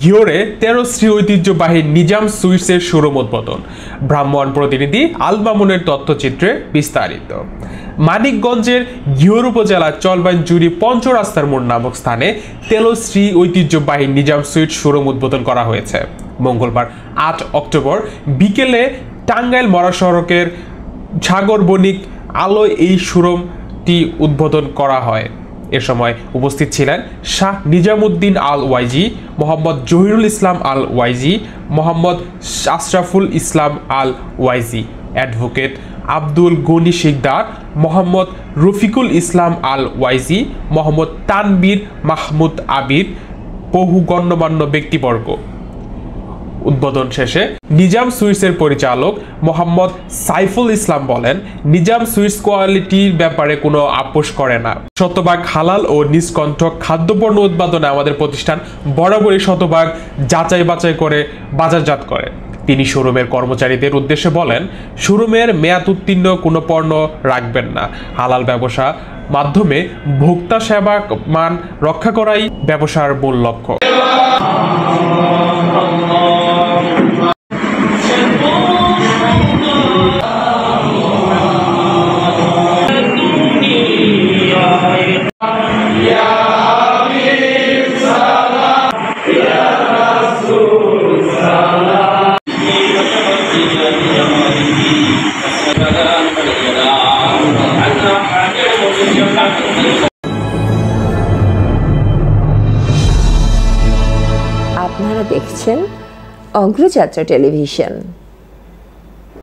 ঘিওরে 13 শ্রী ঐতিহ্যবাহী নিজাম সুইটসের শোরুম উদ্বোধন। ব্রাহ্মণ প্রতিনিধি আল মামুনের তথ্যচিত্রে বিস্তারিত। মানিকগঞ্জের ঘিওর উপজেলার চলবাইনজুড়ি পঞ্চরাস্তার মোড় নামক স্থানে 13 শ্রী ঐতিহ্যবাহী নিজাম সুইট শোরুম উদ্বোধন করা হয়েছে। মঙ্গলবার 8 অক্টোবর বিকেলে টাঙ্গাইল মহাসড়কের সাগর বণিক আলোয় এই শোরুমটি উদ্বোধন করা হয়। এ সময় উপস্থিত ছিলেন শাহ নিজামুদ্দিন আল ওয়াইজি, মোহাম্মদ জহিরুল ইসলাম আল ওয়াইজি, মোহাম্মদ আশরাফুল ইসলাম আল ওয়াইজি, অ্যাডভোকেট আব্দুল গনি শিকদার, মোহাম্মদ রফিকুল ইসলাম আল ওয়াইজি, মোহাম্মদ তানবীর মাহমুদ আবির, বহু গণ্যমান্য ব্যক্তিবর্গ। উদ্বোধন শেষে নিজাম সুইটসের পরিচালক মোহাম্মদ সাইফুল ইসলাম বলেন, নিজাম সুইটস কোয়ালিটির ব্যাপারে কোনো আপোষ করে না। শতভাগ হালাল ও নিষ্কণ্ঠক খাদ্যপণ্য উৎপাদনে আমাদের প্রতিষ্ঠান বরাবরই শতভাগ যাচাই বাছাই করে বাজারজাত করে। তিনি শোরুমের কর্মচারীদের উদ্দেশ্যে বলেন, শোরুমের মেয়াদ উত্তীর্ণ কোনো পণ্য রাখবেন না। হালাল ব্যবসা মাধ্যমে ভোক্তা সেবা মান রক্ষা করাই ব্যবসার মূল লক্ষ্য। আপনারা দেখছেন অগ্রযাত্রা টেলিভিশন।